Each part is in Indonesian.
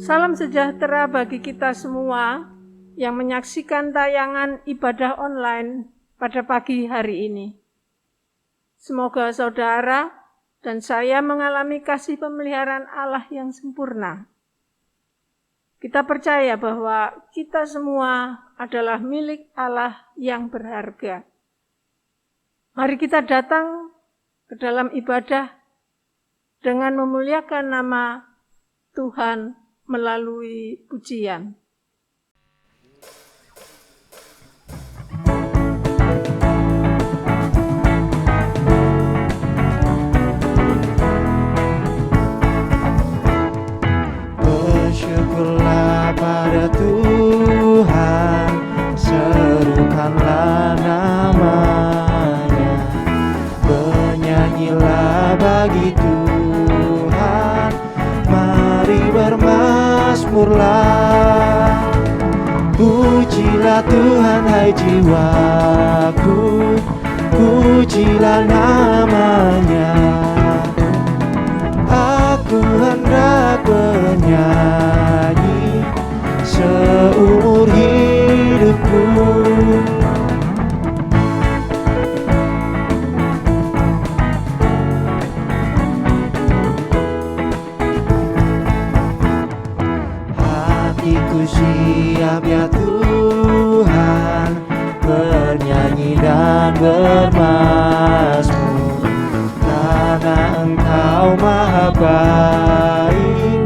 Salam sejahtera bagi kita semua yang menyaksikan tayangan ibadah online pada pagi hari ini. Semoga saudara dan saya mengalami kasih pemeliharaan Allah yang sempurna. Kita percaya bahwa kita semua adalah milik Allah yang berharga. Mari kita datang ke dalam ibadah dengan memuliakan nama Tuhan melalui pujian. Bersyukurlah pada Tuhan, serukanlah namanya, bernyanyilah bagi Tuhan, mari bermazmurlah. Pujilah Tuhan hai jiwaku, pujilah namanya. Aku hendak bernyanyi seumur hidupku. Hatiku siap ya Tuhan, bernyanyi dan bermazmur, karena Engkau maha baik,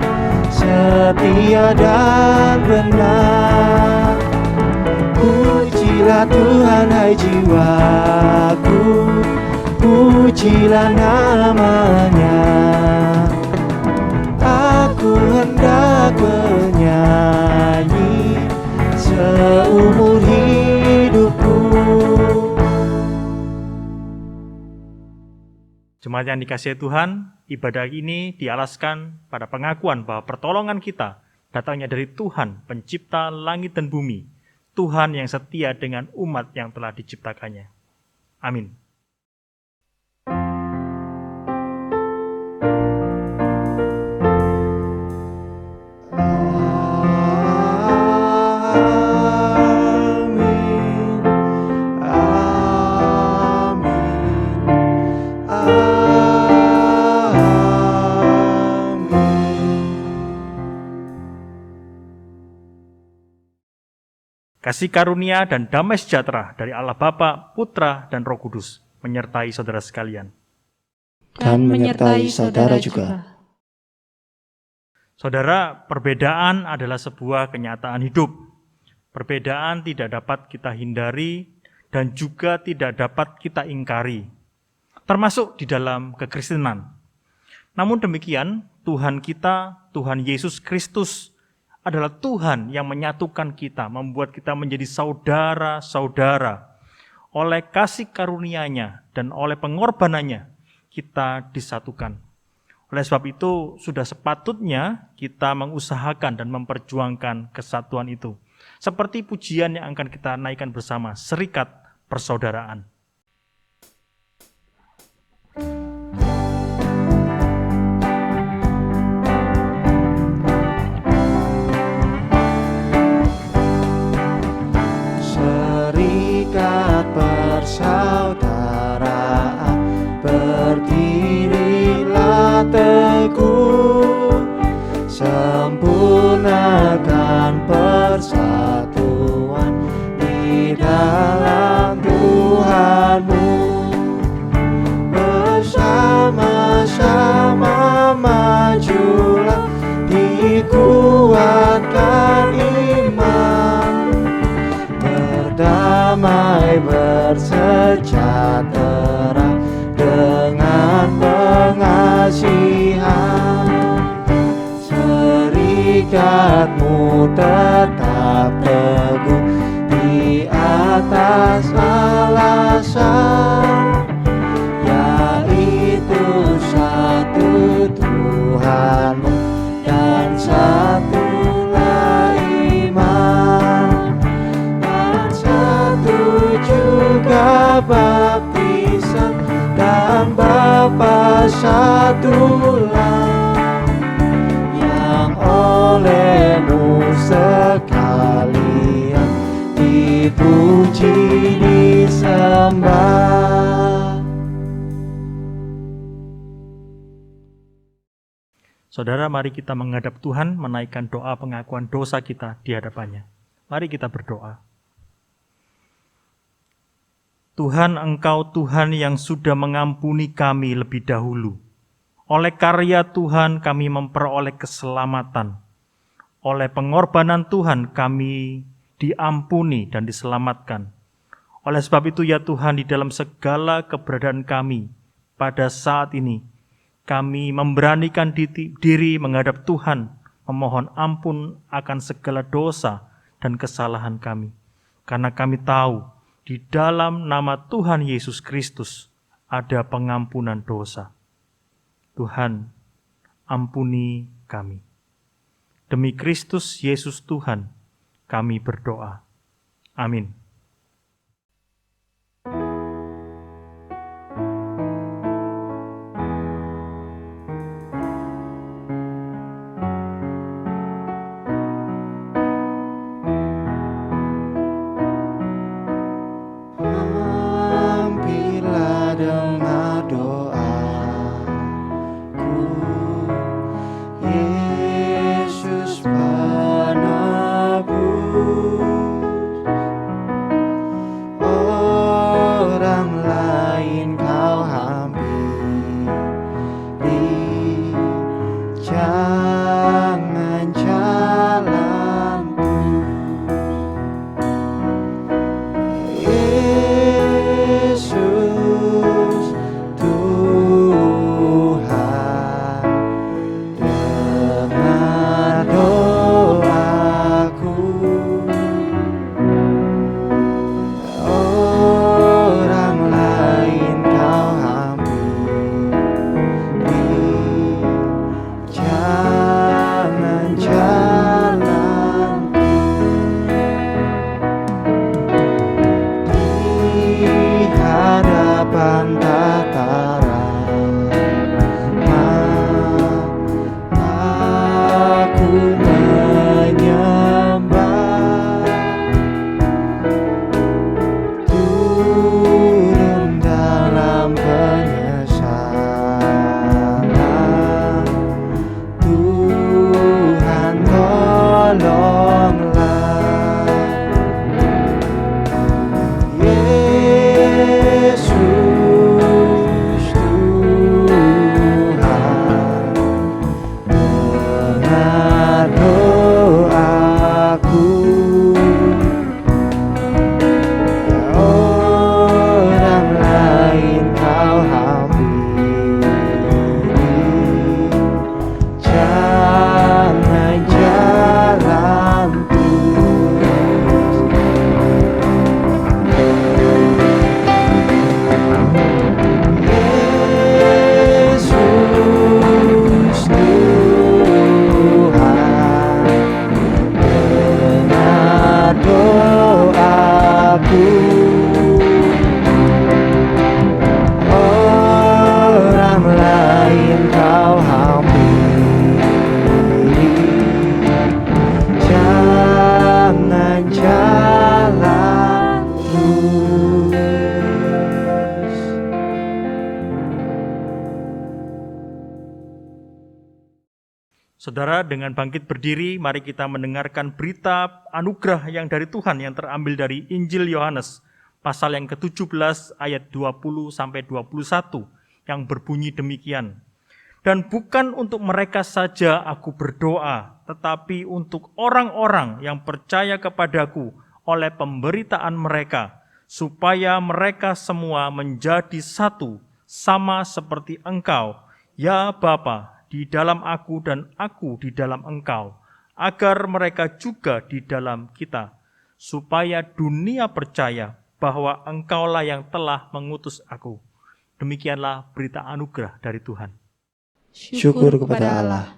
setia dan benar. Pujilah Tuhan hai jiwaku, pujilah namanya. Aku hendak bernyanyi seumur hidupku. Jemaat yang dikasihi Tuhan, ibadah ini dialaskan pada pengakuan bahwa pertolongan kita datangnya dari Tuhan, pencipta langit dan bumi, Tuhan yang setia dengan umat yang telah diciptakannya. Amin. Kasih karunia dan damai sejahtera dari Allah Bapa, Putra, dan Roh Kudus menyertai saudara sekalian. Dan menyertai saudara juga. Saudara, perbedaan adalah sebuah kenyataan hidup. Perbedaan tidak dapat kita hindari dan juga tidak dapat kita ingkari, termasuk di dalam kekristenan. Namun demikian, Tuhan kita, Tuhan Yesus Kristus, adalah Tuhan yang menyatukan kita, membuat kita menjadi saudara-saudara. Oleh kasih karunia-Nya dan oleh pengorbanannya, kita disatukan. Oleh sebab itu, sudah sepatutnya kita mengusahakan dan memperjuangkan kesatuan itu. Seperti pujian yang akan kita naikkan bersama, Serikat Persaudaraan. Serikat persaudaraan, berdirilah teguh, sempurnakan persatuan di dalam Tuhanmu. Bersama-sama majulah, dikuatkan iman, berdamai bersejahtera dengan pengasihan. Serikatmu tetap teguh di atas alasan, yaitu satu Tuhanmu dan satulah iman, dan satu juga baptisan, dan Bapa satulah yang oleh-Mu sekalian, dipuji, disembah. Saudara, mari kita menghadap Tuhan, menaikkan doa pengakuan dosa kita di hadapannya. Mari kita berdoa. Tuhan, Engkau Tuhan yang sudah mengampuni kami lebih dahulu. Oleh karya Tuhan kami memperoleh keselamatan. Oleh pengorbanan Tuhan kami diampuni dan diselamatkan. Oleh sebab itu ya Tuhan, di dalam segala keberadaan kami pada saat ini, kami memberanikan diri menghadap Tuhan, memohon ampun akan segala dosa dan kesalahan kami. Karena kami tahu di dalam nama Tuhan Yesus Kristus ada pengampunan dosa. Tuhan, ampuni kami. Demi Kristus Yesus Tuhan, kami berdoa. Amin. Ambillah dengar doaku, Yesus penebus. Orang lain Kau hampiri, jangan jalanku. Yesus Tuhan, dengar doaku. Orang lain Kau hampiri, jangan jalanku. Di hadapan tataran aku menyembah, turun dalam penyesalan. Tuhan tolonglah. Yesus Tuhan, dengar doaku. Orang lain Kau hampiri, jangan jalanku. Yesus Tuhan, dengar doaku. Orang lain Kau hampiri, jangan jalan terus. Saudara, dengan bangkit berdiri, mari kita mendengarkan berita anugerah yang dari Tuhan yang terambil dari Injil Yohanes, pasal yang ke-17 ayat 20-21, yang berbunyi demikian. Dan bukan untuk mereka saja aku berdoa, tetapi untuk orang-orang yang percaya kepadaku oleh pemberitaan mereka, supaya mereka semua menjadi satu, sama seperti Engkau, ya Bapa, di dalam aku dan aku di dalam Engkau, agar mereka juga di dalam kita, supaya dunia percaya bahwa Engkaulah yang telah mengutus aku. Demikianlah berita anugerah dari Tuhan. Syukur kepada Allah.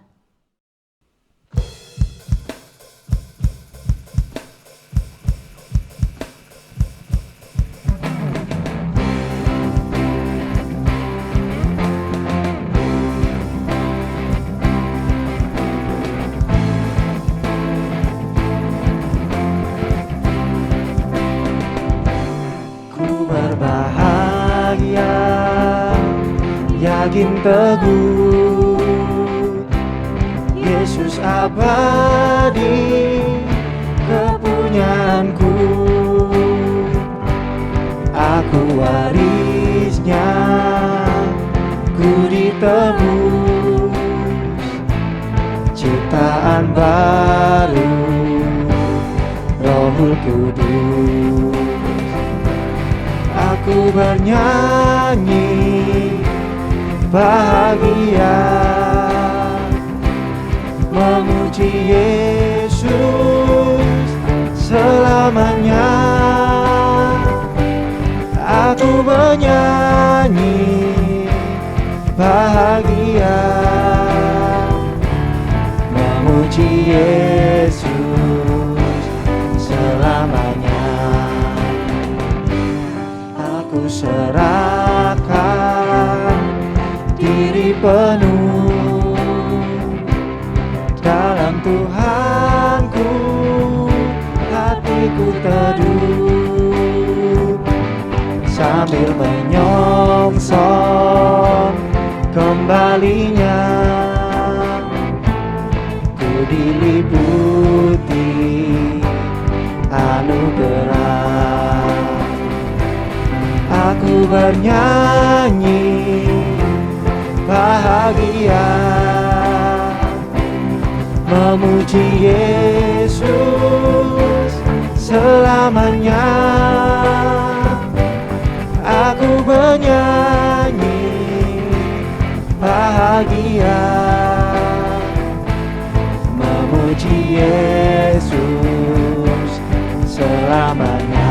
makin teguh. Yesus abadi, kepunyaanku, aku warisnya, ku ditebus, ciptaan baru, Rohul Kudus. Aku bernyanyi bahagia, memuji Yesus selamanya. Aku bernyanyi bahagia, memuji Yesus selamanya. Aku serahkan diri penuh dalam Tuhanku, hatiku teduh, sambil menyongsong kembalinya. Ku diliputi anugerah, aku bernyanyi bahagia, memuji Yesus selamanya. Aku bernyanyi bahagia, memuji Yesus selamanya.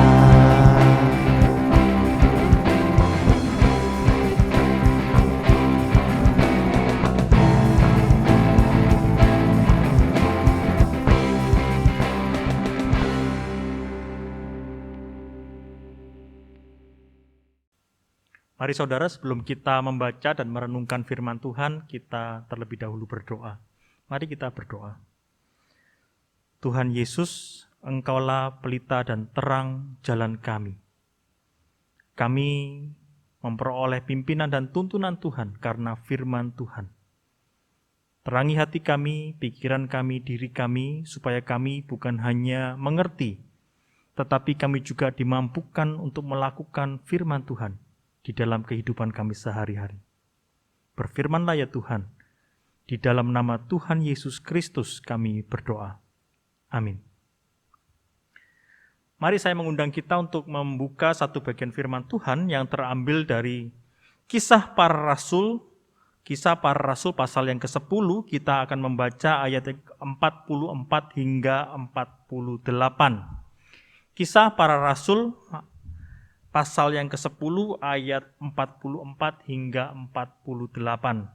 Mari saudara, sebelum kita membaca dan merenungkan firman Tuhan, kita terlebih dahulu berdoa. Mari kita berdoa. Tuhan Yesus, Engkaulah pelita dan terang jalan kami. Kami memperoleh pimpinan dan tuntunan Tuhan karena firman Tuhan. Terangi hati kami, pikiran kami, diri kami, supaya kami bukan hanya mengerti, tetapi kami juga dimampukan untuk melakukan firman Tuhan di dalam kehidupan kami sehari-hari. Berfirmanlah ya Tuhan, di dalam nama Tuhan Yesus Kristus kami berdoa. Amin. Mari saya mengundang kita untuk membuka satu bagian firman Tuhan yang terambil dari Kisah Para Rasul. Kisah Para Rasul pasal yang ke-10, kita akan membaca ayat 44 hingga 48. Kisah Para Rasul pasal yang ke-10 ayat 44 hingga 48.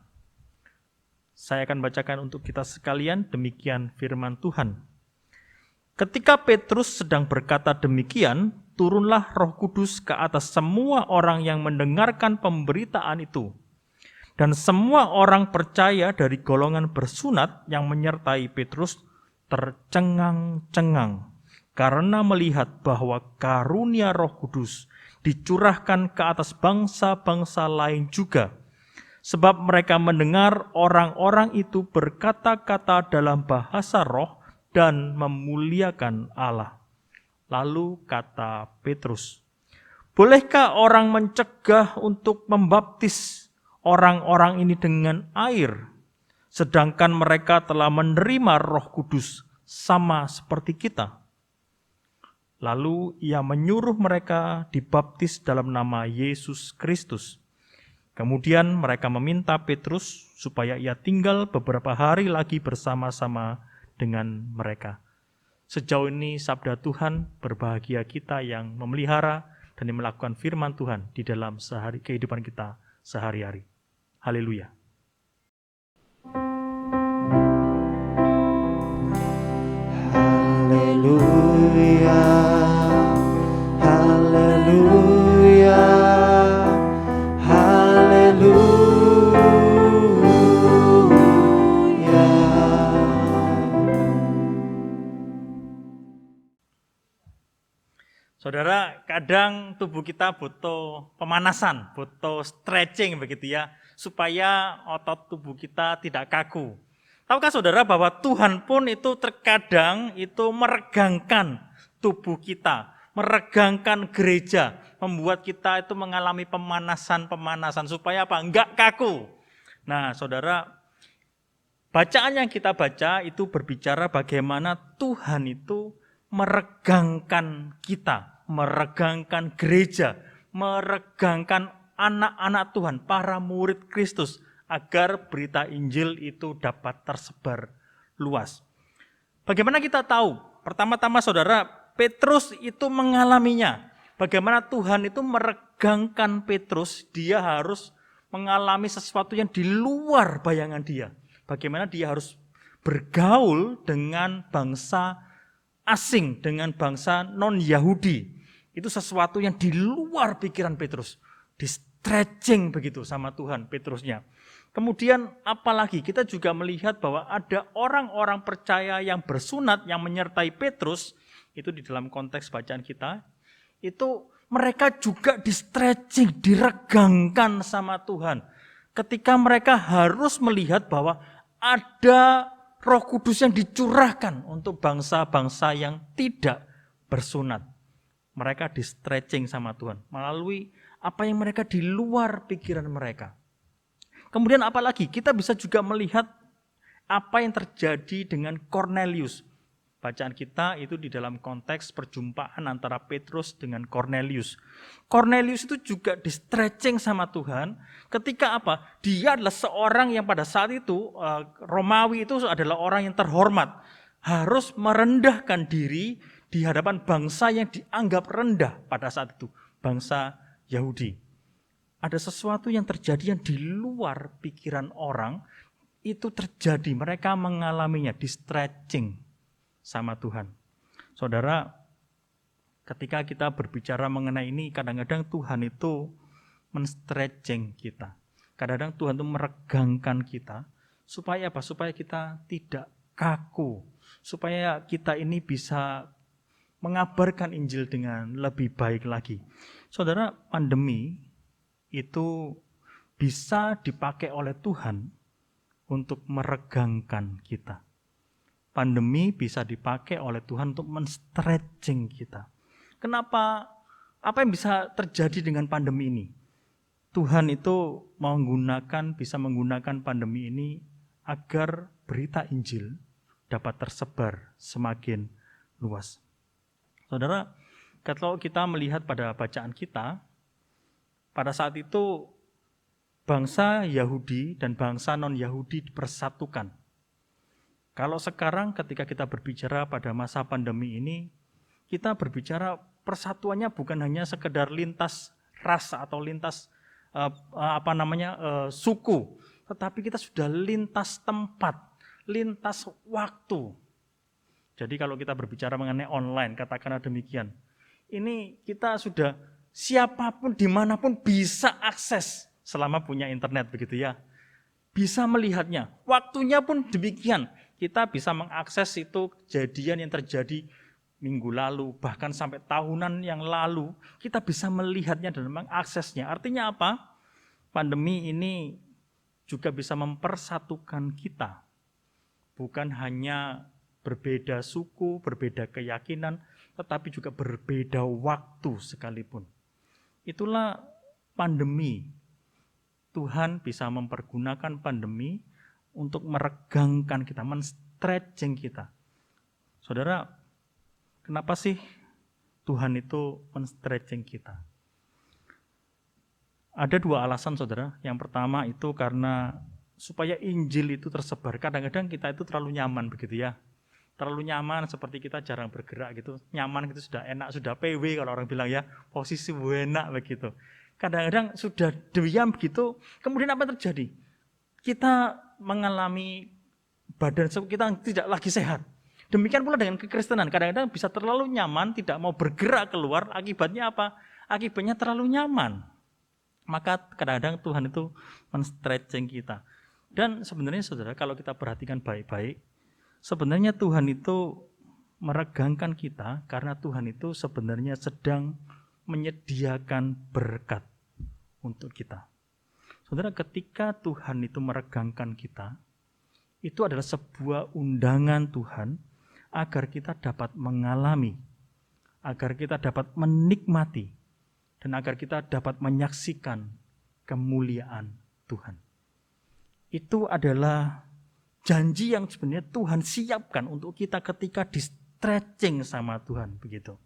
Saya akan bacakan untuk kita sekalian, demikian firman Tuhan. Ketika Petrus sedang berkata demikian, turunlah Roh Kudus ke atas semua orang yang mendengarkan pemberitaan itu. Dan semua orang percaya dari golongan bersunat yang menyertai Petrus tercengang-cengang karena melihat bahwa karunia Roh Kudus dicurahkan ke atas bangsa-bangsa lain juga, sebab mereka mendengar orang-orang itu berkata-kata dalam bahasa roh dan memuliakan Allah. Lalu kata Petrus, bolehkah orang mencegah untuk membaptis orang-orang ini dengan air, sedangkan mereka telah menerima Roh Kudus sama seperti kita? Lalu ia menyuruh mereka dibaptis dalam nama Yesus Kristus. Kemudian mereka meminta Petrus supaya ia tinggal beberapa hari lagi bersama-sama dengan mereka. Sejauh ini sabda Tuhan, berbahagia kita yang memelihara dan yang melakukan firman Tuhan di dalam kehidupan kita sehari-hari. Haleluya. Haleluya, haleluya, haleluya. Saudara, Kadang tubuh kita butuh pemanasan, butuh stretching begitu ya, supaya otot tubuh kita tidak kaku. Tahukah saudara bahwa Tuhan pun itu terkadang itu meregangkan tubuh kita, meregangkan gereja, membuat kita itu mengalami pemanasan supaya apa? Enggak kaku. Nah, saudara, bacaan yang kita baca itu berbicara bagaimana Tuhan itu meregangkan kita, meregangkan gereja, meregangkan anak-anak Tuhan, para murid Kristus, agar berita Injil itu dapat tersebar luas. Bagaimana kita tahu? Pertama-tama saudara, Petrus itu mengalaminya. Bagaimana Tuhan itu meregangkan Petrus, dia harus mengalami sesuatu yang di luar bayangan dia. Bagaimana dia harus bergaul dengan bangsa asing, dengan bangsa non-Yahudi. Itu sesuatu yang di luar pikiran Petrus. Di stretching begitu sama Tuhan Petrusnya. Kemudian apalagi kita juga melihat bahwa ada orang-orang percaya yang bersunat, yang menyertai Petrus, itu di dalam konteks bacaan kita, itu mereka juga di stretching, diregangkan sama Tuhan. Ketika mereka harus melihat bahwa ada Roh Kudus yang dicurahkan untuk bangsa-bangsa yang tidak bersunat. Mereka di stretching sama Tuhan melalui apa yang mereka di luar pikiran mereka. Kemudian apalagi kita bisa juga melihat apa yang terjadi dengan Cornelius. Bacaan kita itu di dalam konteks perjumpaan antara Petrus dengan Cornelius. Cornelius itu juga di stretching sama Tuhan ketika apa? Dia adalah seorang yang pada saat itu, Romawi itu adalah orang yang terhormat. Harus merendahkan diri di hadapan bangsa yang dianggap rendah pada saat itu. Bangsa Yahudi. Ada sesuatu yang terjadi yang di luar pikiran orang, itu terjadi. Mereka mengalaminya di stretching sama Tuhan. Saudara, ketika kita berbicara mengenai ini, kadang-kadang Tuhan itu men-stretching kita. Kadang-kadang Tuhan itu meregangkan kita. Supaya apa? Supaya kita tidak kaku. Supaya kita ini bisa mengabarkan Injil dengan lebih baik lagi. Saudara, pandemi itu bisa dipakai oleh Tuhan untuk meregangkan kita. Pandemi bisa dipakai oleh Tuhan untuk men-stretching kita. Kenapa? Apa yang bisa terjadi dengan pandemi ini? Tuhan itu bisa menggunakan pandemi ini agar berita Injil dapat tersebar semakin luas. Saudara, kalau kita melihat pada bacaan kita, pada saat itu bangsa Yahudi dan bangsa non-Yahudi dipersatukan. Kalau sekarang ketika kita berbicara pada masa pandemi ini, kita berbicara persatuannya bukan hanya sekedar lintas ras atau lintas suku, tetapi kita sudah lintas tempat, lintas waktu. Jadi kalau kita berbicara mengenai online, katakanlah demikian. Ini kita sudah siapapun dimanapun bisa akses selama punya internet begitu ya. Bisa melihatnya. Waktunya pun demikian. Kita bisa mengakses itu kejadian yang terjadi minggu lalu, bahkan sampai tahunan yang lalu. Kita bisa melihatnya dan mengaksesnya. Artinya apa? Pandemi ini juga bisa mempersatukan kita. Bukan hanya berbeda suku, berbeda keyakinan, tetapi juga berbeda waktu sekalipun. Itulah pandemi. Tuhan bisa mempergunakan pandemi untuk meregangkan kita, men-stretching kita. Saudara, kenapa sih Tuhan itu men-stretching kita? Ada dua alasan, saudara. Yang pertama itu karena supaya Injil itu tersebar. Kadang-kadang kita itu terlalu nyaman begitu ya. Terlalu nyaman seperti kita jarang bergerak gitu. Nyaman gitu sudah enak, sudah PW kalau orang bilang ya. Posisi enak begitu. Kadang-kadang sudah diam begitu, kemudian apa yang terjadi? Kita mengalami badan kita tidak lagi sehat. Demikian pula dengan kekristenan. Kadang-kadang bisa terlalu nyaman, tidak mau bergerak keluar. Akibatnya apa? Akibatnya terlalu nyaman. Maka kadang-kadang Tuhan itu men-stretching kita. Dan sebenarnya saudara, kalau kita perhatikan baik-baik, sebenarnya Tuhan itu meregangkan kita karena Tuhan itu sebenarnya sedang menyediakan berkat untuk kita. Saudara, ketika Tuhan itu meregangkan kita, itu adalah sebuah undangan Tuhan agar kita dapat mengalami, agar kita dapat menikmati, dan agar kita dapat menyaksikan kemuliaan Tuhan. Itu adalah janji yang sebenarnya Tuhan siapkan untuk kita ketika di stretching sama Tuhan, begitu.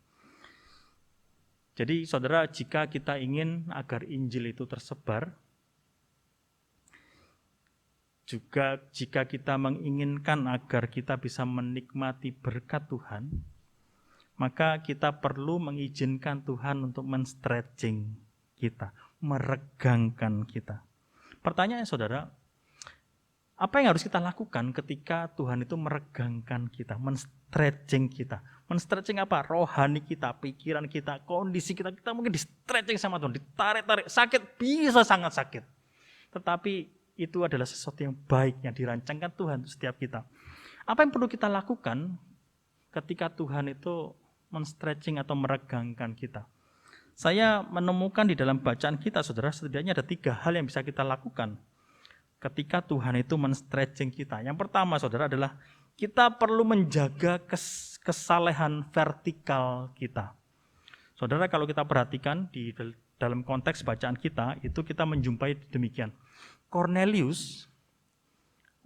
Jadi saudara, jika kita ingin agar Injil itu tersebar, juga jika kita menginginkan agar kita bisa menikmati berkat Tuhan, maka kita perlu mengizinkan Tuhan untuk men-stretching kita, meregangkan kita. Pertanyaannya saudara, apa yang harus kita lakukan ketika Tuhan itu meregangkan kita, men-stretching kita? Men-stretching apa? Rohani kita, pikiran kita, kondisi kita. Kita mungkin di-stretching sama Tuhan, ditarik-tarik, sakit, bisa sangat sakit. Tetapi itu adalah sesuatu yang baik yang dirancangkan Tuhan untuk setiap kita. Apa yang perlu kita lakukan ketika Tuhan itu men-stretching atau meregangkan kita? Saya menemukan di dalam bacaan kita, saudara, setidaknya ada 3 hal yang bisa kita lakukan ketika Tuhan itu men-stretching kita. Yang pertama, saudara, adalah kita perlu menjaga kesalehan vertikal kita. Saudara, kalau kita perhatikan di dalam konteks bacaan kita, itu kita menjumpai demikian. Cornelius,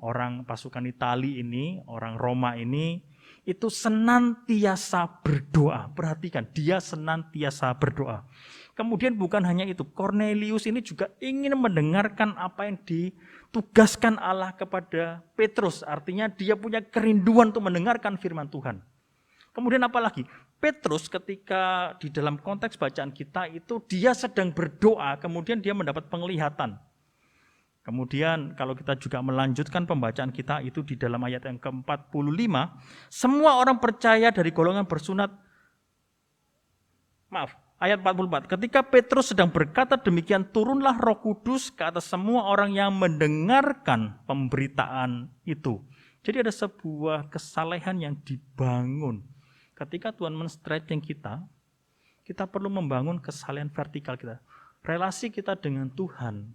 orang pasukan Itali ini, orang Roma ini, itu senantiasa berdoa. Perhatikan, dia senantiasa berdoa. Kemudian bukan hanya itu, Cornelius ini juga ingin mendengarkan apa yang ditugaskan Allah kepada Petrus. Artinya dia punya kerinduan untuk mendengarkan firman Tuhan. Kemudian apa lagi? Petrus ketika di dalam konteks bacaan kita itu dia sedang berdoa, kemudian dia mendapat penglihatan. Kemudian kalau kita juga melanjutkan pembacaan kita itu di dalam ayat yang ke-45, semua orang percaya dari golongan bersunat, ayat 44, ketika Petrus sedang berkata demikian, turunlah Roh Kudus ke atas semua orang yang mendengarkan pemberitaan itu. Jadi ada sebuah kesalehan yang dibangun. Ketika Tuhan men-stretching kita, kita perlu membangun kesalehan vertikal kita. Relasi kita dengan Tuhan,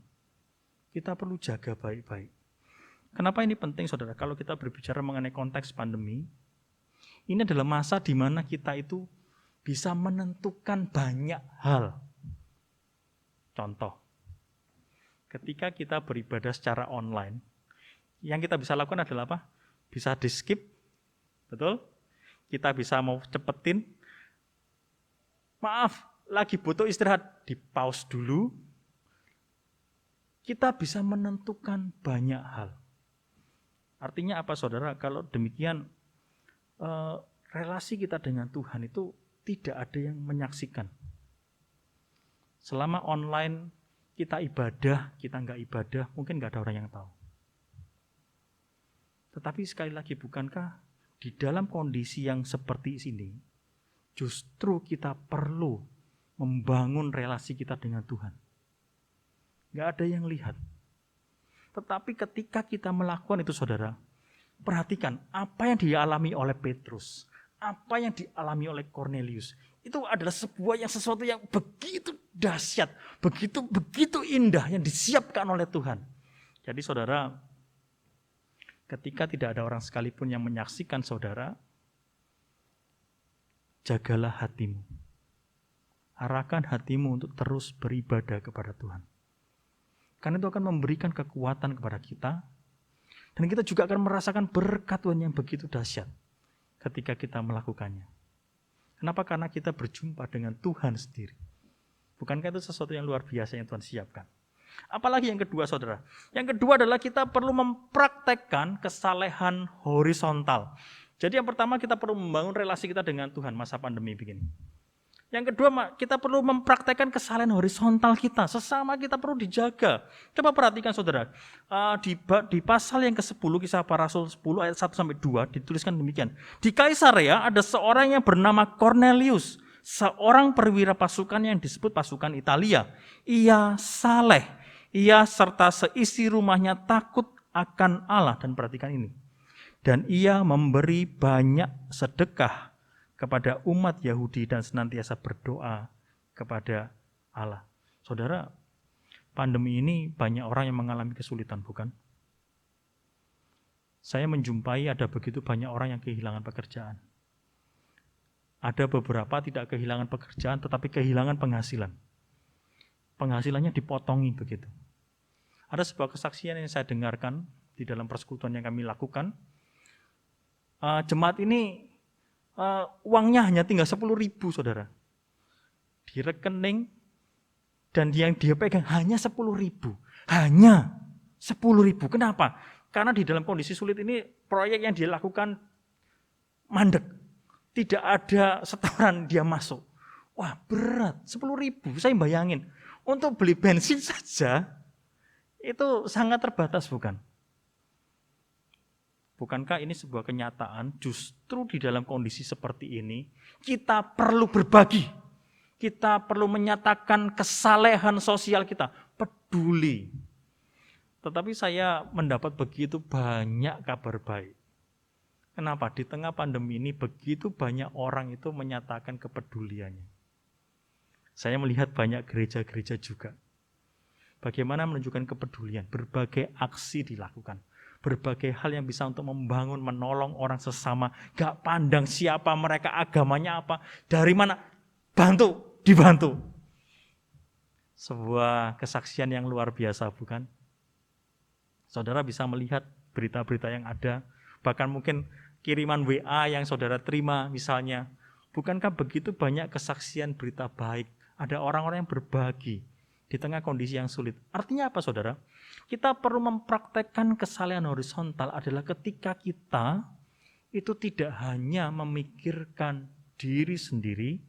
kita perlu jaga baik-baik. Kenapa ini penting, saudara? Kalau kita berbicara mengenai konteks pandemi, ini adalah masa di mana kita itu bisa menentukan banyak hal. Contoh, ketika kita beribadah secara online, yang kita bisa lakukan adalah apa? Bisa di-skip, betul? Kita bisa mau cepetin, maaf, lagi butuh istirahat, di-pause dulu. Kita bisa menentukan banyak hal. Artinya apa, saudara? Kalau demikian, relasi kita dengan Tuhan itu tidak ada yang menyaksikan. Selama online kita ibadah, kita nggak ibadah, mungkin nggak ada orang yang tahu. Tetapi sekali lagi, bukankah di dalam kondisi yang seperti ini, justru kita perlu membangun relasi kita dengan Tuhan. Nggak ada yang lihat. Tetapi ketika kita melakukan itu, saudara, perhatikan apa yang dialami oleh Petrus, apa yang dialami oleh Cornelius. Itu adalah sesuatu yang begitu dahsyat, begitu indah yang disiapkan oleh Tuhan. Jadi saudara, ketika tidak ada orang sekalipun yang menyaksikan saudara, jagalah hatimu. Arahkan hatimu untuk terus beribadah kepada Tuhan. Karena itu akan memberikan kekuatan kepada kita. Dan kita juga akan merasakan berkat Tuhan yang begitu dahsyat ketika kita melakukannya. Kenapa? Karena kita berjumpa dengan Tuhan sendiri. Bukankah itu sesuatu yang luar biasa yang Tuhan siapkan? Apalagi yang kedua, saudara. Yang kedua adalah kita perlu mempraktekkan kesalehan horizontal. Jadi yang pertama, kita perlu membangun relasi kita dengan Tuhan masa pandemi begini. Yang kedua, kita perlu mempraktekkan kesalehan horizontal kita. Sesama kita perlu dijaga. Coba perhatikan, saudara. Di pasal yang ke-10, Kisah Para Rasul 10 ayat 1-2 dituliskan demikian. Di Kaisarea ada seorang yang bernama Cornelius, seorang perwira pasukan yang disebut pasukan Italia. Ia saleh. Ia serta seisi rumahnya takut akan Allah. Dan perhatikan ini. Dan ia memberi banyak sedekah kepada umat Yahudi dan senantiasa berdoa kepada Allah. Saudara, pandemi ini banyak orang yang mengalami kesulitan, bukan? Saya menjumpai ada begitu banyak orang yang kehilangan pekerjaan. Ada beberapa tidak kehilangan pekerjaan tetapi kehilangan penghasilan. Penghasilannya dipotongi begitu. Ada sebuah kesaksian yang saya dengarkan di dalam persekutuan yang kami lakukan. Jemaat ini uangnya hanya tinggal 10.000, saudara. Di rekening, dan yang dia pegang hanya 10.000. Hanya 10.000. Kenapa? Karena di dalam kondisi sulit ini proyek yang dia lakukan mandek. Tidak ada setoran dia masuk. Wah, berat, 10.000. Saya bayangin, untuk beli bensin saja itu sangat terbatas, bukan? Bukankah ini sebuah kenyataan? Justru di dalam kondisi seperti ini kita perlu berbagi. Kita perlu menyatakan kesalehan sosial kita, peduli. Tetapi saya mendapat begitu banyak kabar baik. Kenapa? Di tengah pandemi ini begitu banyak orang itu menyatakan kepeduliannya. Saya melihat banyak gereja-gereja juga. Bagaimana menunjukkan kepedulian? Berbagai aksi dilakukan. Berbagai hal yang bisa untuk membangun, menolong orang sesama. Gak pandang siapa mereka, agamanya apa, dari mana. Bantu, dibantu. Sebuah kesaksian yang luar biasa, bukan? Saudara bisa melihat berita-berita yang ada. Bahkan mungkin kiriman WA yang saudara terima misalnya. Bukankah begitu banyak kesaksian berita baik? Ada orang-orang yang berbagi di tengah kondisi yang sulit. Artinya apa, saudara? Kita perlu mempraktekkan kesalehan horizontal adalah ketika kita itu tidak hanya memikirkan diri sendiri,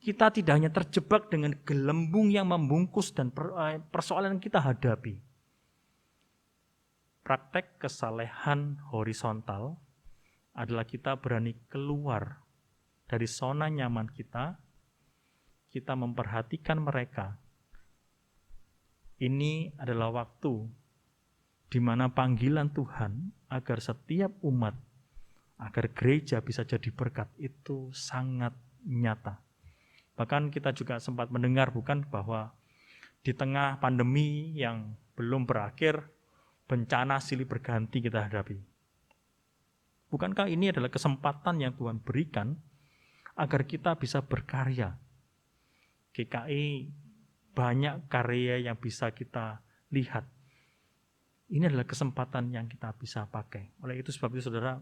kita tidak hanya terjebak dengan gelembung yang membungkus dan persoalan yang kita hadapi. Praktek kesalehan horizontal adalah kita berani keluar dari zona nyaman kita memperhatikan mereka. Ini adalah waktu di mana panggilan Tuhan agar setiap umat, agar gereja bisa jadi berkat itu sangat nyata. Bahkan kita juga sempat mendengar, bukan, bahwa di tengah pandemi yang belum berakhir, bencana silih berganti kita hadapi. Bukankah ini adalah kesempatan yang Tuhan berikan agar kita bisa berkarya? GKI banyak karya yang bisa kita lihat. Ini adalah kesempatan yang kita bisa pakai. Oleh itu sebab itu, saudara,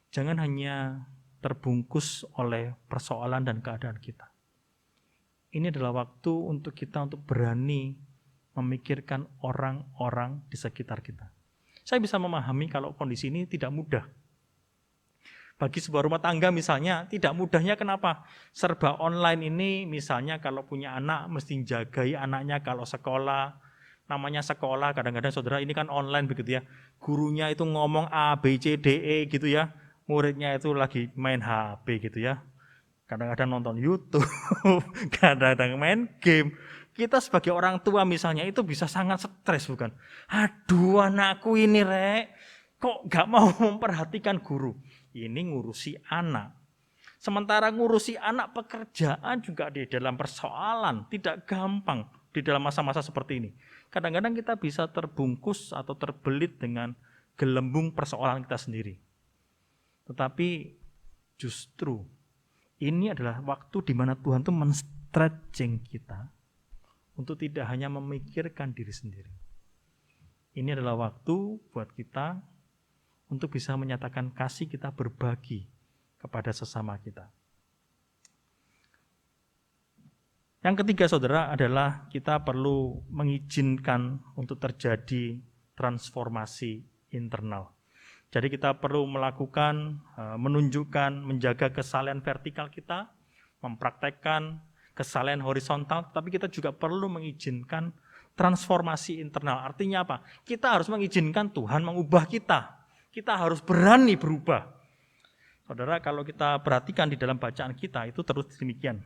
jangan hanya terbungkus oleh persoalan dan keadaan kita. Ini adalah waktu untuk kita untuk berani memikirkan orang-orang di sekitar kita. Saya bisa memahami kalau kondisi ini tidak mudah. Bagi sebuah rumah tangga misalnya, tidak mudahnya kenapa? Serba online ini misalnya kalau punya anak, mesti jagai anaknya kalau sekolah. Namanya sekolah, kadang-kadang saudara ini kan online begitu ya. Gurunya itu ngomong A, B, C, D, E gitu ya. Muridnya itu lagi main HP gitu ya. Kadang-kadang nonton YouTube, kadang-kadang main game. Kita sebagai orang tua misalnya itu bisa sangat stres, bukan? Aduh, anakku ini kok gak mau memperhatikan guru. Ini ngurusi anak. Sementara ngurusi anak, pekerjaan juga di dalam persoalan. Tidak gampang di dalam masa-masa seperti ini. Kadang-kadang kita bisa terbungkus atau terbelit dengan gelembung persoalan kita sendiri. Tetapi justru ini adalah waktu di mana Tuhan itu men-stretching kita untuk tidak hanya memikirkan diri sendiri. Ini adalah waktu buat kita untuk bisa menyatakan kasih kita, berbagi kepada sesama kita. Yang ketiga, saudara, adalah kita perlu mengizinkan untuk terjadi transformasi internal. Jadi kita perlu melakukan, menunjukkan, menjaga kesalehan vertikal kita, mempraktekkan kesalehan horizontal, tapi kita juga perlu mengizinkan transformasi internal. Artinya apa? Kita harus mengizinkan Tuhan mengubah kita. Kita harus berani berubah. Saudara, kalau kita perhatikan di dalam bacaan kita, itu terus demikian.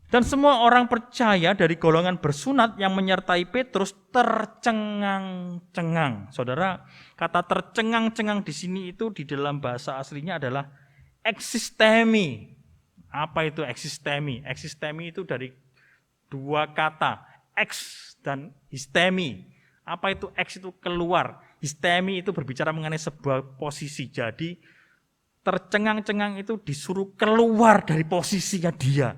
Dan semua orang percaya dari golongan bersunat yang menyertai Petrus tercengang-cengang. Saudara, kata tercengang-cengang di sini itu di dalam bahasa aslinya adalah eksistemi. Apa itu eksistemi? Eksistemi itu dari dua kata, ex dan histemi. Apa itu ex itu keluar, histemi itu berbicara mengenai sebuah posisi. Jadi tercengang-cengang itu disuruh keluar dari posisinya dia.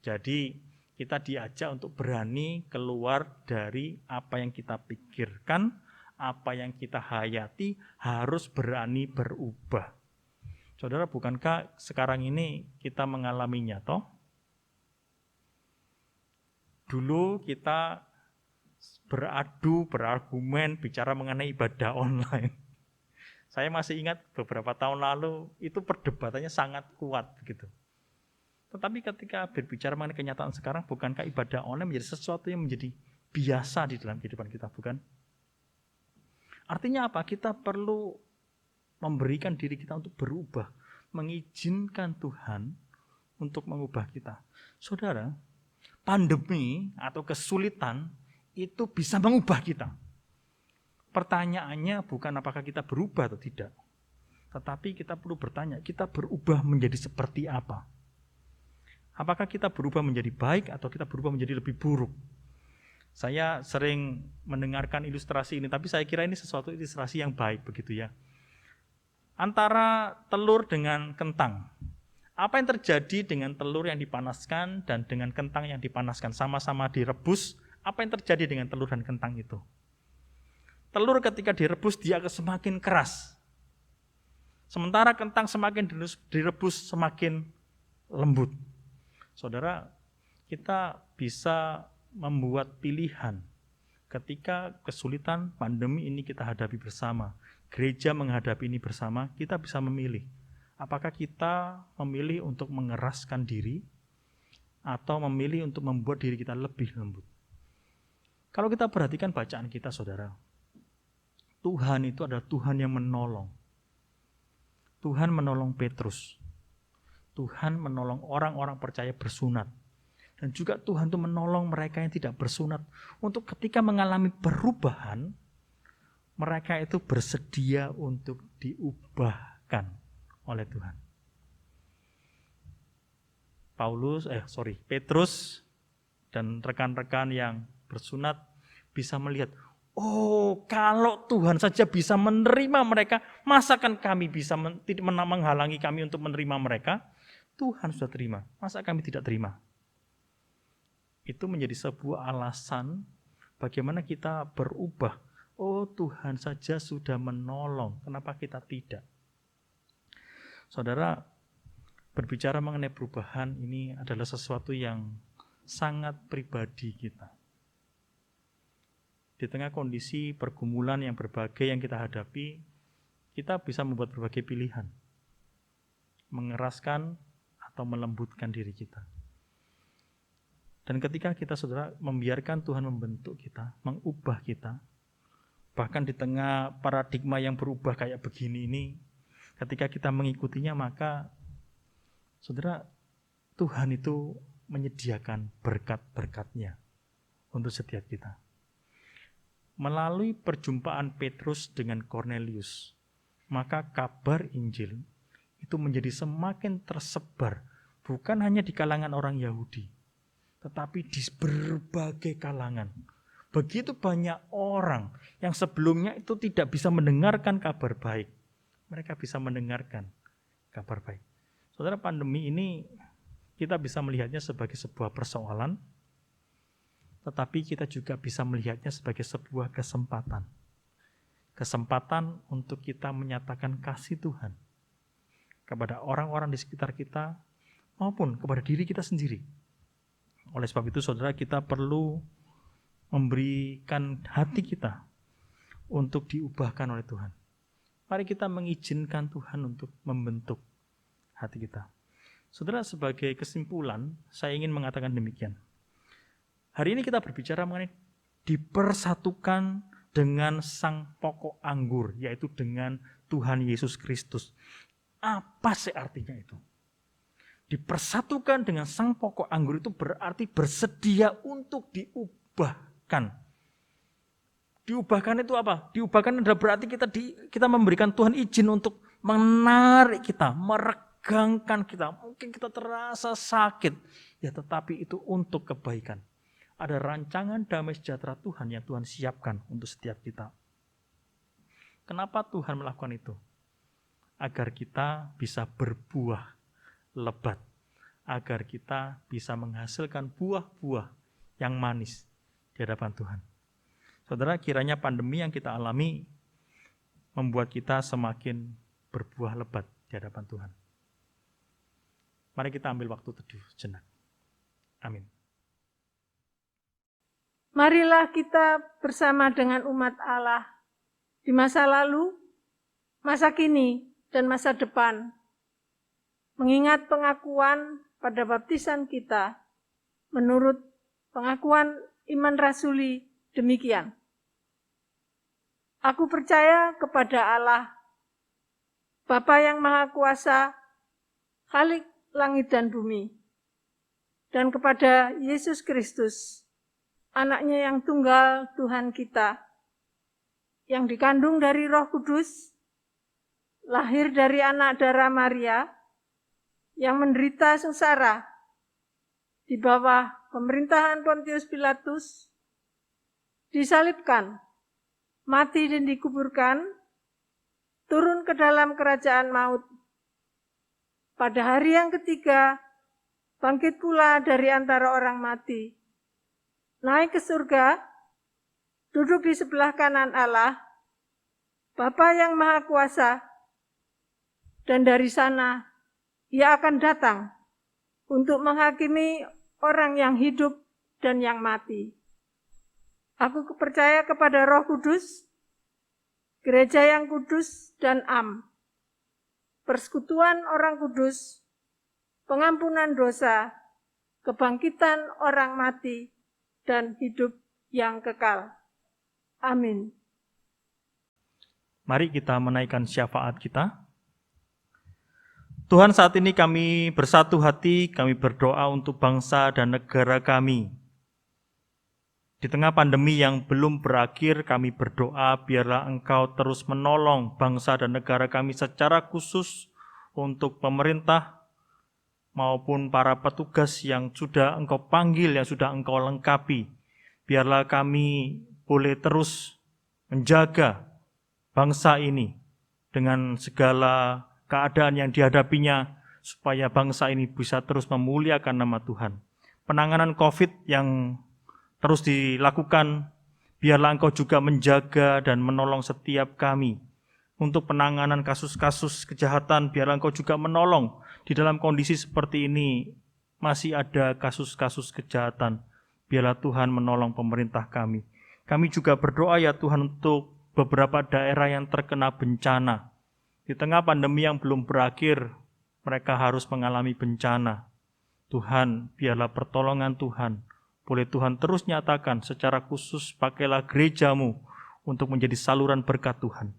Jadi kita diajak untuk berani keluar dari apa yang kita pikirkan, apa yang kita hayati, harus berani berubah. Saudara, bukankah sekarang ini kita mengalaminya toh? Dulu kita beradu, berargumen, bicara mengenai ibadah online. Saya masih ingat beberapa tahun lalu itu perdebatannya sangat kuat begitu. Tetapi ketika berbicara mengenai kenyataan sekarang, bukankah ibadah online menjadi sesuatu yang menjadi biasa di dalam kehidupan kita, bukan? Artinya apa? Kita perlu memberikan diri kita untuk berubah, mengizinkan Tuhan untuk mengubah kita. Saudara, pandemi atau kesulitan itu bisa mengubah kita. Pertanyaannya bukan apakah kita berubah atau tidak, tetapi kita perlu bertanya, kita berubah menjadi seperti apa? Apakah kita berubah menjadi baik atau kita berubah menjadi lebih buruk? Saya sering mendengarkan ilustrasi ini, tapi saya kira ini sesuatu ilustrasi yang baik begitu ya. Antara telur dengan kentang. Apa yang terjadi dengan telur yang dipanaskan dan dengan kentang yang dipanaskan? Sama-sama direbus, apa yang terjadi dengan telur dan kentang itu? Telur ketika direbus dia akan semakin keras. Sementara kentang semakin direbus semakin lembut. Saudara, kita bisa membuat pilihan ketika kesulitan pandemi ini kita hadapi bersama. Gereja menghadapi ini bersama, kita bisa memilih. Apakah kita memilih untuk mengeraskan diri atau memilih untuk membuat diri kita lebih lembut? Kalau kita perhatikan bacaan kita, saudara, Tuhan itu adalah Tuhan yang menolong. Tuhan menolong Petrus. Tuhan menolong orang-orang percaya bersunat. Dan juga Tuhan itu menolong mereka yang tidak bersunat. Untuk ketika mengalami perubahan, mereka itu bersedia untuk diubahkan oleh Tuhan. Petrus dan rekan-rekan yang bersunat bisa melihat, oh, kalau Tuhan saja bisa menerima mereka, masakan kami bisa menghalangi kami untuk menerima mereka? Tuhan sudah terima, masa kami tidak terima? Itu menjadi sebuah alasan bagaimana kita berubah. Oh, Tuhan saja sudah menolong, kenapa kita tidak? Saudara, berbicara mengenai perubahan ini adalah sesuatu yang sangat pribadi kita. Di tengah kondisi pergumulan yang berbagai yang kita hadapi, kita bisa membuat berbagai pilihan. Mengeraskan atau melembutkan diri kita. Dan ketika kita, saudara, membiarkan Tuhan membentuk kita, mengubah kita, bahkan di tengah paradigma yang berubah kayak begini ini, ketika kita mengikutinya, maka, saudara, Tuhan itu menyediakan berkat-berkatnya untuk setiap kita. Melalui perjumpaan Petrus dengan Kornelius, maka kabar Injil itu menjadi semakin tersebar, bukan hanya di kalangan orang Yahudi, tetapi di berbagai kalangan. Begitu banyak orang yang sebelumnya itu tidak bisa mendengarkan kabar baik, mereka bisa mendengarkan kabar baik. Saudara, pandemi ini kita bisa melihatnya sebagai sebuah persoalan, tetapi kita juga bisa melihatnya sebagai sebuah kesempatan. Kesempatan untuk kita menyatakan kasih Tuhan kepada orang-orang di sekitar kita maupun kepada diri kita sendiri. Oleh sebab itu, saudara, kita perlu memberikan hati kita untuk diubahkan oleh Tuhan. Mari kita mengizinkan Tuhan untuk membentuk hati kita. Saudara, sebagai kesimpulan, saya ingin mengatakan demikian. Hari ini kita berbicara mengenai dipersatukan dengan sang pokok anggur, yaitu dengan Tuhan Yesus Kristus. Apa sih artinya itu? Dipersatukan dengan sang pokok anggur itu berarti bersedia untuk diubahkan. Diubahkan itu apa? Diubahkan adalah berarti kita memberikan Tuhan izin untuk menarik kita, merekam tegangkan kita, mungkin kita terasa sakit, ya tetapi itu untuk kebaikan. Ada rancangan damai sejahtera Tuhan yang Tuhan siapkan untuk setiap kita. Kenapa Tuhan melakukan itu? Agar kita bisa berbuah lebat, agar kita bisa menghasilkan buah-buah yang manis di hadapan Tuhan. Saudara, kiranya pandemi yang kita alami membuat kita semakin berbuah lebat di hadapan Tuhan. Mari kita ambil waktu teduh sejenak. Amin. Marilah kita bersama dengan umat Allah di masa lalu, masa kini, dan masa depan, mengingat pengakuan pada baptisan kita menurut pengakuan iman rasuli demikian. Aku percaya kepada Allah, Bapa yang Maha Kuasa, Khalik langit dan bumi, dan kepada Yesus Kristus, Anaknya yang tunggal Tuhan kita, yang dikandung dari Roh Kudus, lahir dari anak darah Maria, yang menderita sengsara di bawah pemerintahan Pontius Pilatus, disalibkan, mati dan dikuburkan, turun ke dalam kerajaan maut. Pada hari yang ketiga, bangkit pula dari antara orang mati, naik ke surga, duduk di sebelah kanan Allah, Bapa yang Maha Kuasa, dan dari sana Ia akan datang untuk menghakimi orang yang hidup dan yang mati. Aku percaya kepada Roh Kudus, gereja yang kudus dan am, persekutuan orang kudus, pengampunan dosa, kebangkitan orang mati, dan hidup yang kekal. Amin. Mari kita menaikkan syafaat kita. Tuhan, saat ini kami bersatu hati, kami berdoa untuk bangsa dan negara kami. Di tengah pandemi yang belum berakhir, kami berdoa biarlah Engkau terus menolong bangsa dan negara kami secara khusus untuk pemerintah maupun para petugas yang sudah Engkau panggil, yang sudah Engkau lengkapi. Biarlah kami boleh terus menjaga bangsa ini dengan segala keadaan yang dihadapinya, supaya bangsa ini bisa terus memuliakan nama Tuhan. Penanganan COVID yang terus dilakukan, biarlah Engkau juga menjaga dan menolong setiap kami. Untuk penanganan kasus-kasus kejahatan, biarlah Engkau juga menolong. Di dalam kondisi seperti ini, masih ada kasus-kasus kejahatan. Biarlah Tuhan menolong pemerintah kami. Kami juga berdoa ya Tuhan untuk beberapa daerah yang terkena bencana. Di tengah pandemi yang belum berakhir, mereka harus mengalami bencana. Tuhan, biarlah pertolongan Tuhan. Boleh Tuhan terus nyatakan secara khusus, pakailah gerejamu untuk menjadi saluran berkat Tuhan.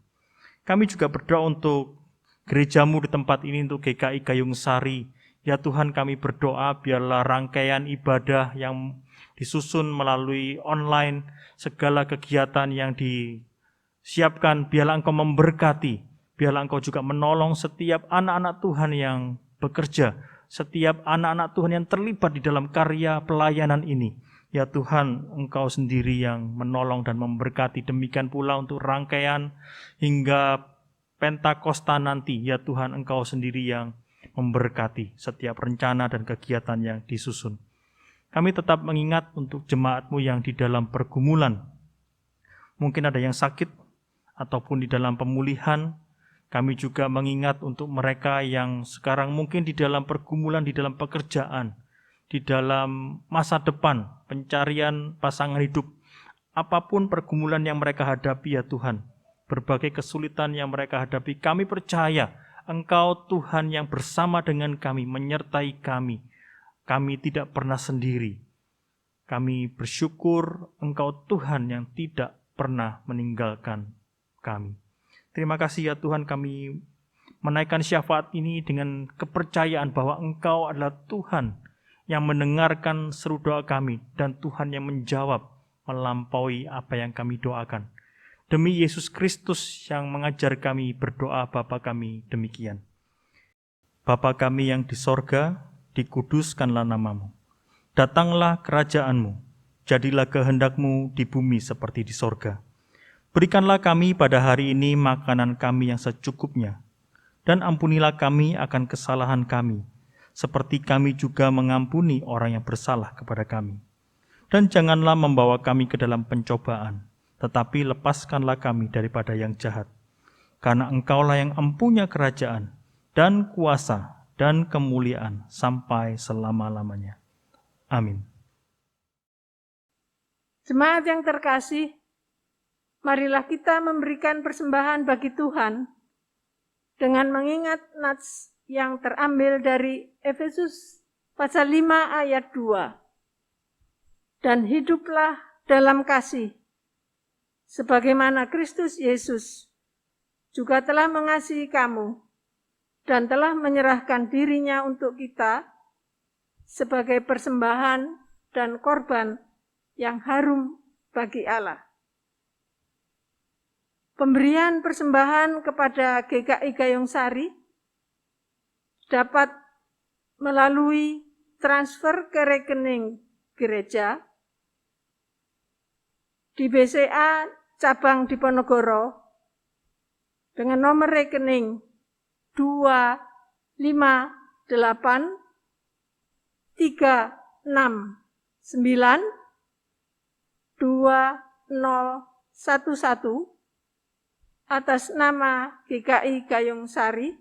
Kami juga berdoa untuk gerejamu di tempat ini, untuk GKI Gayung Sari. Ya Tuhan, kami berdoa biarlah rangkaian ibadah yang disusun melalui online, segala kegiatan yang disiapkan, biarlah Engkau memberkati. Biarlah Engkau juga menolong setiap anak-anak Tuhan yang bekerja, setiap anak-anak Tuhan yang terlibat di dalam karya pelayanan ini. Ya Tuhan, Engkau sendiri yang menolong dan memberkati. Demikian pula untuk rangkaian hingga Pentakosta nanti. Ya Tuhan, Engkau sendiri yang memberkati setiap rencana dan kegiatan yang disusun. Kami tetap mengingat untuk jemaat-Mu yang di dalam pergumulan. Mungkin ada yang sakit ataupun di dalam pemulihan. Kami juga mengingat untuk mereka yang sekarang mungkin di dalam pergumulan, di dalam pekerjaan, di dalam masa depan, pencarian pasangan hidup. Apapun pergumulan yang mereka hadapi ya Tuhan, berbagai kesulitan yang mereka hadapi, kami percaya Engkau Tuhan yang bersama dengan kami, menyertai kami. Kami tidak pernah sendiri. Kami bersyukur Engkau Tuhan yang tidak pernah meninggalkan kami. Terima kasih ya Tuhan, kami menaikkan syafaat ini dengan kepercayaan bahwa Engkau adalah Tuhan yang mendengarkan seru doa kami dan Tuhan yang menjawab melampaui apa yang kami doakan. Demi Yesus Kristus yang mengajar kami berdoa Bapa kami demikian. Bapa kami yang di sorga, dikuduskanlah namamu. Datanglah kerajaanmu, jadilah kehendak-Mu di bumi seperti di sorga. Berikanlah kami pada hari ini makanan kami yang secukupnya, dan ampunilah kami akan kesalahan kami, seperti kami juga mengampuni orang yang bersalah kepada kami. Dan janganlah membawa kami ke dalam pencobaan, tetapi lepaskanlah kami daripada yang jahat. Karena Engkaulah yang empunya kerajaan, dan kuasa, dan kemuliaan sampai selama-lamanya. Amin. Jemaat yang terkasih, marilah kita memberikan persembahan bagi Tuhan dengan mengingat nats yang terambil dari Efesus pasal 5 ayat 2. Dan hiduplah dalam kasih, sebagaimana Kristus Yesus juga telah mengasihi kamu dan telah menyerahkan dirinya untuk kita sebagai persembahan dan korban yang harum bagi Allah. Pemberian persembahan kepada GKI Gayung Sari dapat melalui transfer ke rekening gereja di BCA cabang Diponegoro dengan nomor rekening 258 369 2011 atas nama GKI Gayung Sari,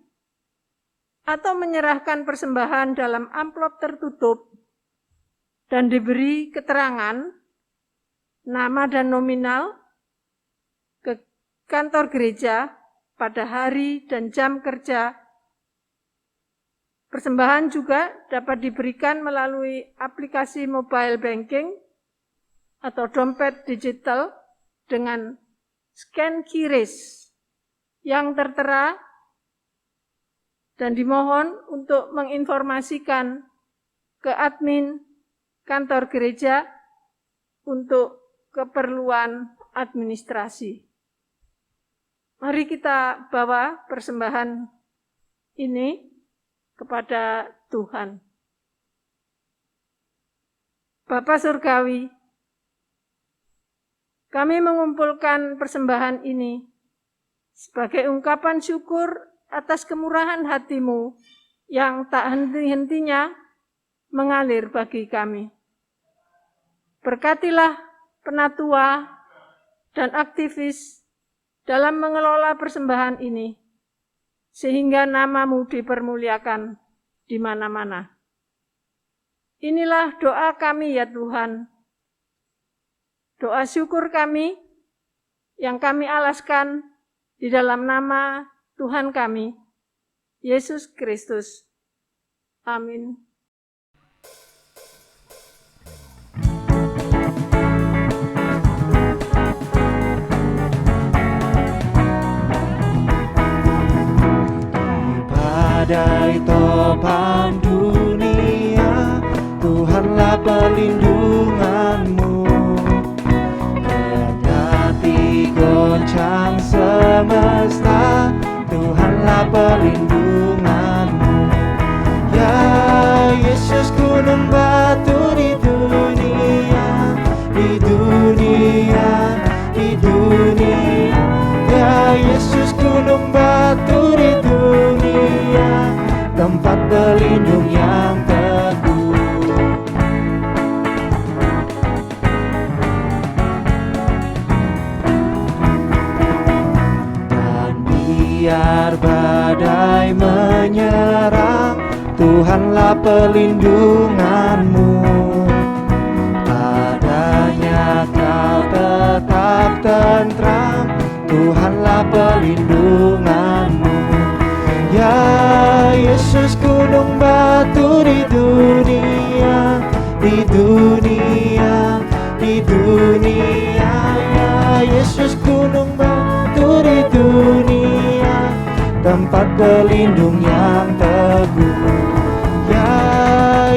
atau menyerahkan persembahan dalam amplop tertutup dan diberi keterangan nama dan nominal ke kantor gereja pada hari dan jam kerja. Persembahan juga dapat diberikan melalui aplikasi mobile banking atau dompet digital dengan scan QRIS yang tertera, dan dimohon untuk menginformasikan ke admin kantor gereja untuk keperluan administrasi. Mari kita bawa persembahan ini kepada Tuhan. Bapa Surgawi, kami mengumpulkan persembahan ini sebagai ungkapan syukur atas kemurahan hati-Mu yang tak henti-hentinya mengalir bagi kami. Berkatilah penatua dan aktivis dalam mengelola persembahan ini, sehingga nama-Mu dipermuliakan di mana-mana. Inilah doa kami ya Tuhan. Doa syukur kami yang kami alaskan di dalam nama Tuhan kami, Yesus Kristus. Amin. Badai topan dunia, Tuhanlah perlindunganmu. Kendati goncang semesta, Tuhanlah perlindunganmu. Ya Yesus, gunung batu di dunia, di dunia, di dunia. Ya Yesus, gunung batu di dunia, tempat berlindung yang teguh. Dan biar badai menyerang, Tuhanlah perlindunganmu. Padanya kau tetap tentram, Tuhanlah perlindunganmu. Ya Yesus, gunung batu di dunia, di dunia, di dunia. Ya Yesus, gunung batu di dunia, tempat berlindung yang teguh. Ya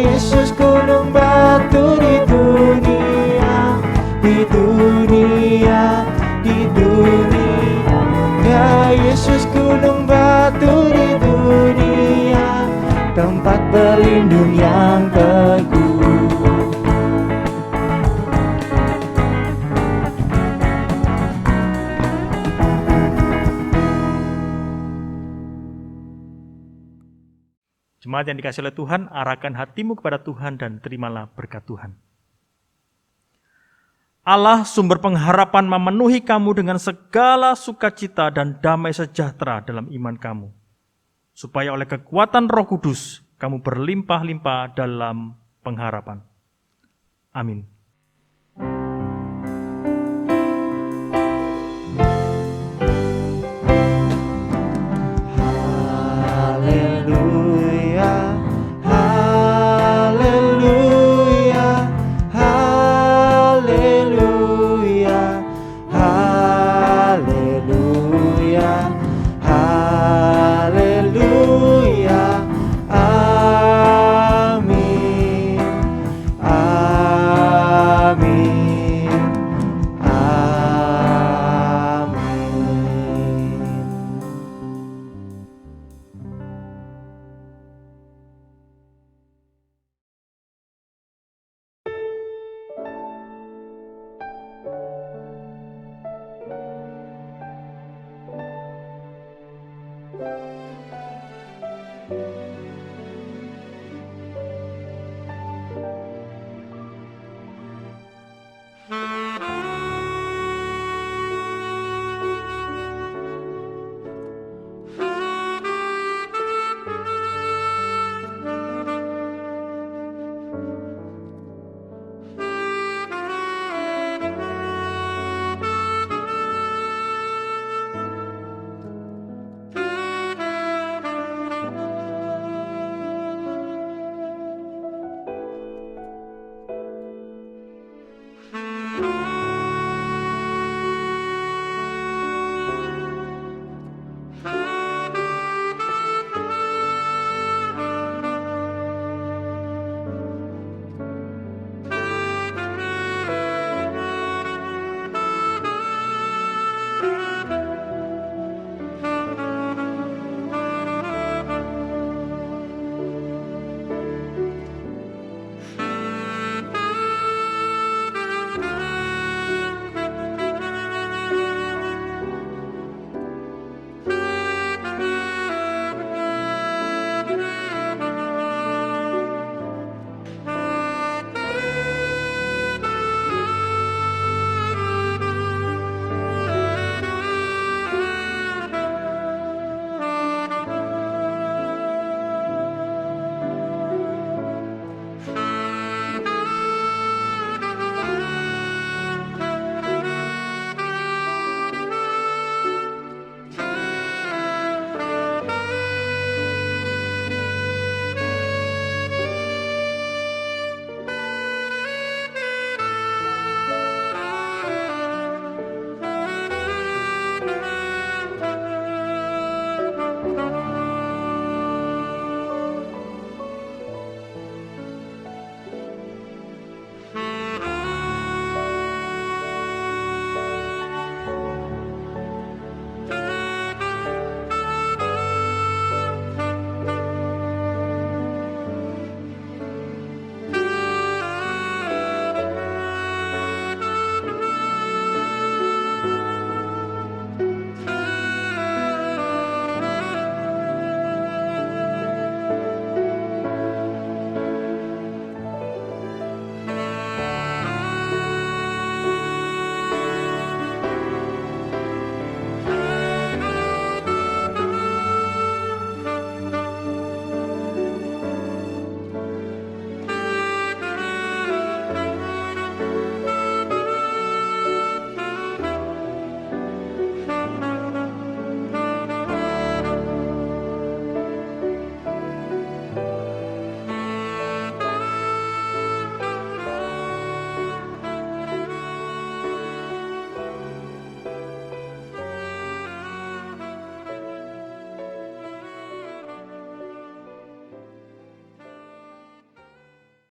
Yesus, gunung batu di dunia, di dunia, di dunia. Ya Yesus, gunung batu di dunia, pelindung yang teguh. Jemaat yang dikasihi oleh Tuhan, arahkan hatimu kepada Tuhan dan terimalah berkat Tuhan. Allah sumber pengharapan memenuhi kamu dengan segala sukacita dan damai sejahtera dalam iman kamu, supaya oleh kekuatan Roh Kudus kamu berlimpah-limpah dalam pengharapan. Amin.